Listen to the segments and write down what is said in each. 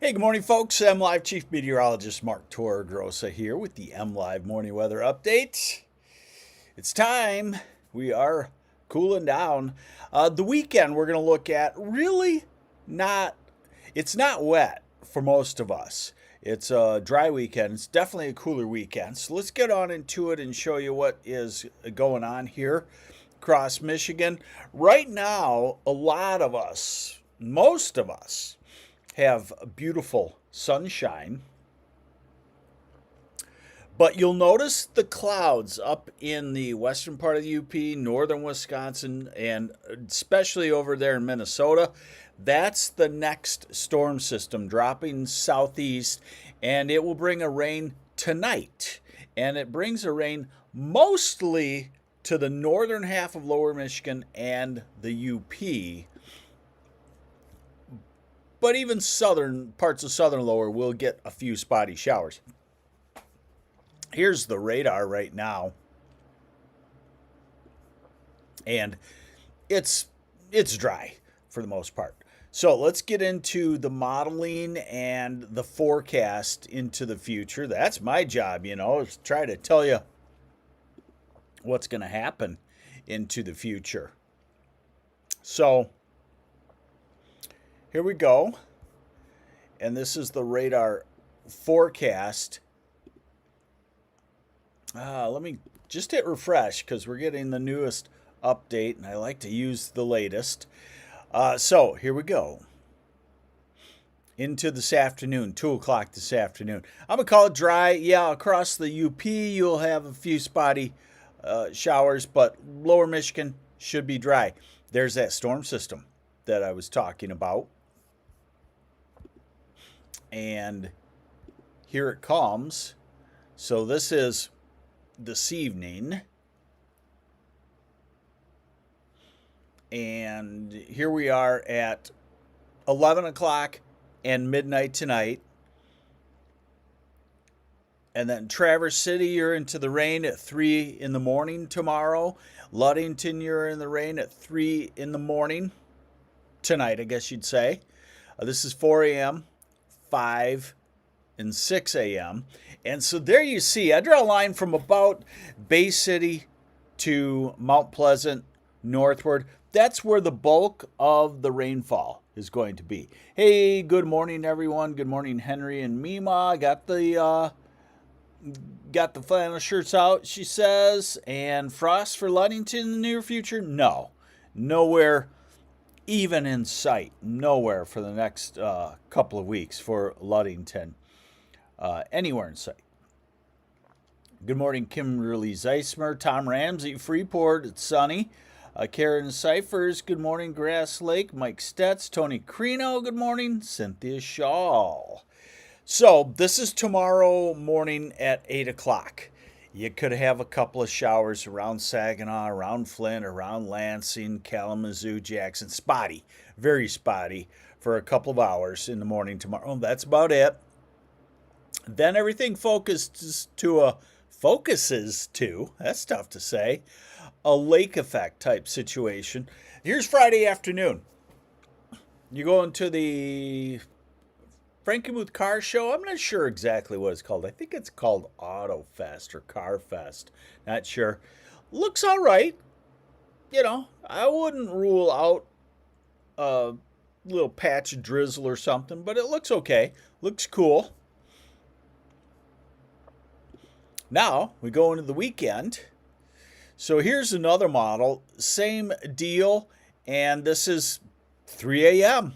Hey, good morning, folks. MLive Chief Meteorologist Mark Torregrossa here with the MLive Morning Weather Update. It's time. We are cooling down. The weekend we're going to look at really not, it's not wet for most of us. It's a dry weekend. It's definitely a cooler weekend. So let's get on into it and show you what is going on here across Michigan. Right now, a lot of us, most of us, have beautiful sunshine, but you'll notice the clouds up in the western part of the UP, northern Wisconsin, and especially over there in Minnesota. That's the next storm system dropping southeast, and it will bring a rain tonight. And it brings a rain mostly to the northern half of lower Michigan and the UP. But even southern parts of southern lower will get a few spotty showers. Here's the radar right now. And it's dry for the most part. So let's get into the modeling and the forecast into the future. That's my job, is try to tell you what's going to happen into the future. So here we go. And this is the radar forecast. Let me just hit refresh because we're getting the newest update, and I like to use the latest. So here we go. Into this afternoon, 2 o'clock this afternoon. I'm going to call it dry. Yeah, across the UP, you'll have a few spotty showers, but lower Michigan should be dry. There's that storm system that I was talking about. And here it comes. So this is this evening. And here we are at 11 o'clock and midnight tonight. And then Traverse City, you're into the rain at 3 in the morning tomorrow. Ludington, you're in the rain at 3 in the morning. Tonight, I guess you'd say. This is 4 a.m., 5 and 6 a.m. And so there you see, I draw a line from about Bay City to Mount Pleasant northward. That's where the bulk of the rainfall is going to be. Hey, good morning, everyone. Good morning, Henry and Mima. Got the flannel shirts out, she says. And frost for Ludington in the near future? No. Nowhere even in sight. Nowhere for the next couple of weeks for Ludington. Anywhere in sight. Good morning, Kimberly Zeismer, Tom Ramsey, Freeport, it's sunny. Karen Cyphers, good morning, Grass Lake, Mike Stetz, Tony Crino, good morning, Cynthia Shaw. So this is tomorrow morning at 8 o'clock. You could have a couple of showers around Saginaw, around Flint, around Lansing, Kalamazoo, Jackson. Spotty, very spotty for a couple of hours in the morning tomorrow. That's about it. Then everything focuses to, that's tough to say, a lake effect type situation. Here's Friday afternoon. You go into the Frankenmuth Car Show. I'm not sure exactly what it's called. I think it's called Auto Fest or Car Fest. Not sure. Looks all right. I wouldn't rule out a little patch of drizzle or something, but it looks okay. Looks cool. Now we go into the weekend. So here's another model. Same deal. And this is 3 a.m.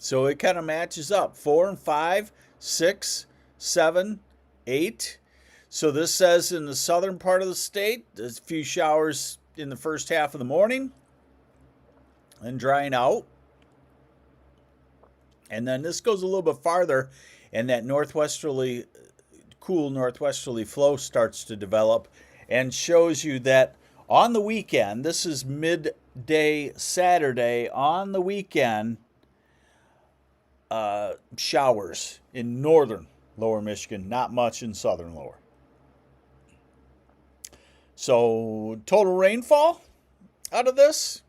So it kind of matches up. 4 and 5, 6, 7, 8. So this says in the southern part of the state, there's a few showers in the first half of the morning and drying out. And then this goes a little bit farther, and that cool northwesterly flow starts to develop and shows you that on the weekend, this is midday Saturday, on the weekend, showers in northern lower Michigan, not much in southern lower. So total rainfall out of this,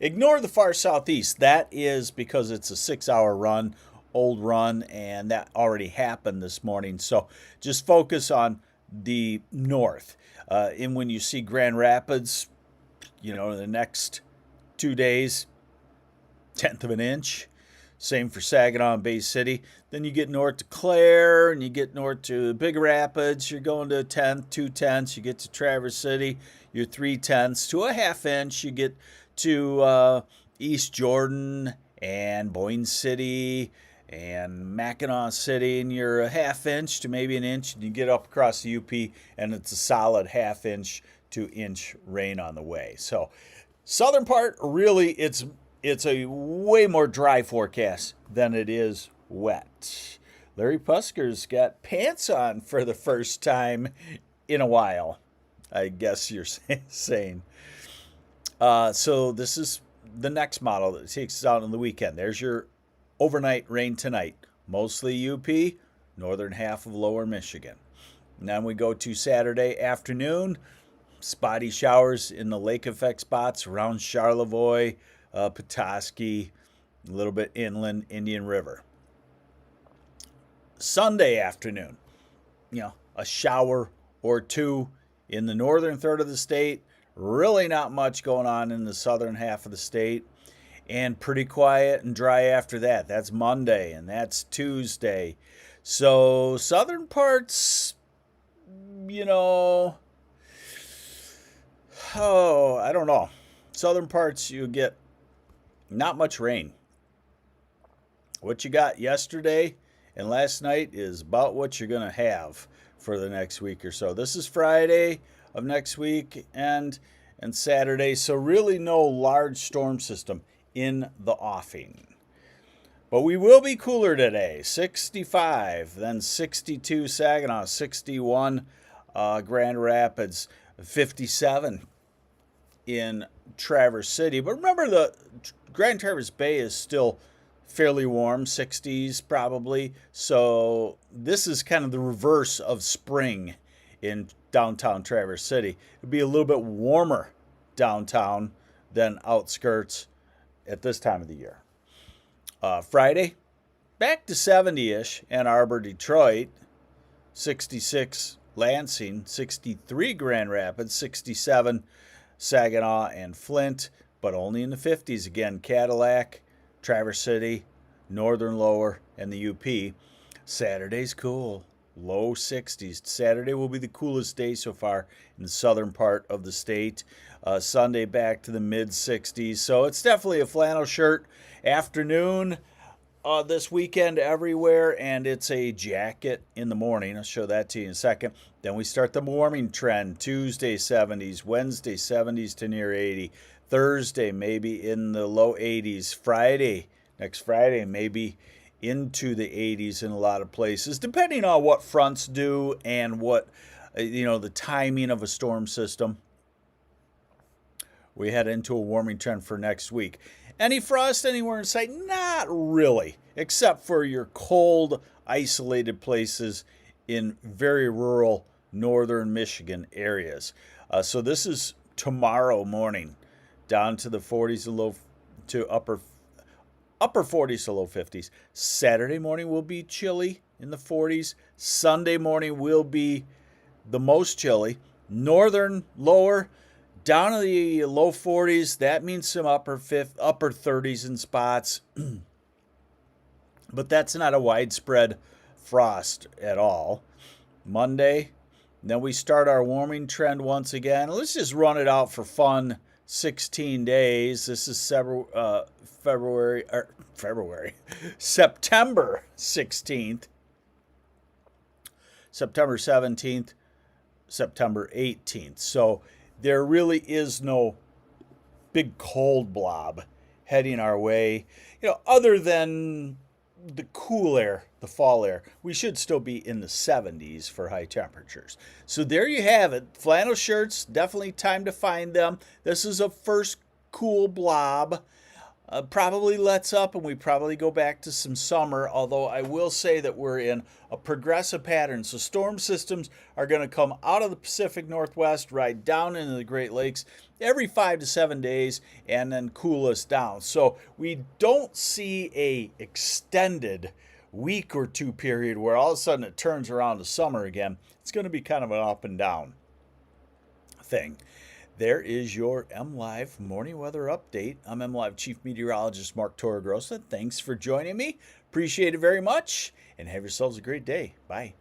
ignore the far southeast. That is because it's a 6-hour run old run, and that already happened this morning. So just focus on the north. And when you see Grand Rapids, the next 2 days, 10th of an inch. Same for Saginaw and Bay City. Then you get north to Clare and you get north to Big Rapids. You're going to a tenth, 2/10. You get to Traverse City, you're 3/10 to a half inch. You get to East Jordan and Boyne City and Mackinac City, and you're a half inch to maybe an inch. And you get up across the UP, and it's a solid half inch to inch rain on the way. So, southern part, really, it's a way more dry forecast than it is wet. Larry Pusker's got pants on for the first time in a while, I guess you're saying. So this is the next model that takes us out on the weekend. There's your overnight rain tonight. Mostly UP, northern half of lower Michigan. And then we go to Saturday afternoon. Spotty showers in the lake effect spots around Charlevoix, Petoskey, a little bit inland, Indian River. Sunday afternoon, a shower or two in the northern third of the state. Really not much going on in the southern half of the state. And pretty quiet and dry after that. That's Monday and that's Tuesday. So southern parts, I don't know. Southern parts, you get not much rain. What you got yesterday and last night is about what you're going to have for the next week or so. This is Friday of next week and Saturday, so really no large storm system in the offing. But we will be cooler today. 65, then 62 Saginaw, 61 Grand Rapids, 57 in Traverse City. But remember, the Grand Traverse Bay is still fairly warm, 60s probably. So this is kind of the reverse of spring in downtown Traverse City. It'd be a little bit warmer downtown than outskirts at this time of the year. Friday, back to 70-ish, Ann Arbor, Detroit, 66 Lansing, 63 Grand Rapids, 67 Saginaw and Flint, but only in the 50s again. Cadillac, Traverse City, Northern Lower, and the UP. Saturday's cool, low 60s. Saturday will be the coolest day so far in the southern part of the state. Sunday back to the mid 60s. So it's definitely a flannel shirt afternoon this weekend everywhere, and it's a jacket in the morning. I'll show that to you in a second. Then we start the warming trend. Tuesday 70s, Wednesday 70s to near 80. Thursday maybe in the low 80s. Next Friday maybe into the 80s in a lot of places, depending on what fronts do and what the timing of a storm system. We head into a warming trend for next week. Any frost anywhere in sight? Not really, except for your cold, isolated places in very rural northern Michigan areas. So this is tomorrow morning, down to the 40s to upper 40s to low 50s. Saturday morning will be chilly in the 40s. Sunday morning will be the most chilly. Northern, lower, down to the low 40s. That means some upper 30s in spots. But that's not a widespread frost at all. Monday, then we start our warming trend once again. Let's just run it out for fun. 16 days. This is September 16th, September 17th, September 18th. So there really is no big cold blob heading our way, other than the cool air, the fall air. We should still be in the 70s for high temperatures. So there you have it. Flannel shirts, definitely time to find them. This is a first cool blob. probably lets up and we probably go back to some summer, although I will say that we're in a progressive pattern. So storm systems are going to come out of the Pacific Northwest, ride down into the Great Lakes every 5 to 7 days, and then cool us down. So we don't see a extended week or two period where all of a sudden it turns around to summer again. It's going to be kind of an up and down thing. There is your MLive morning weather update. I'm MLive Chief Meteorologist Mark Torregrossa. Thanks for joining me. Appreciate it very much, and have yourselves a great day. Bye.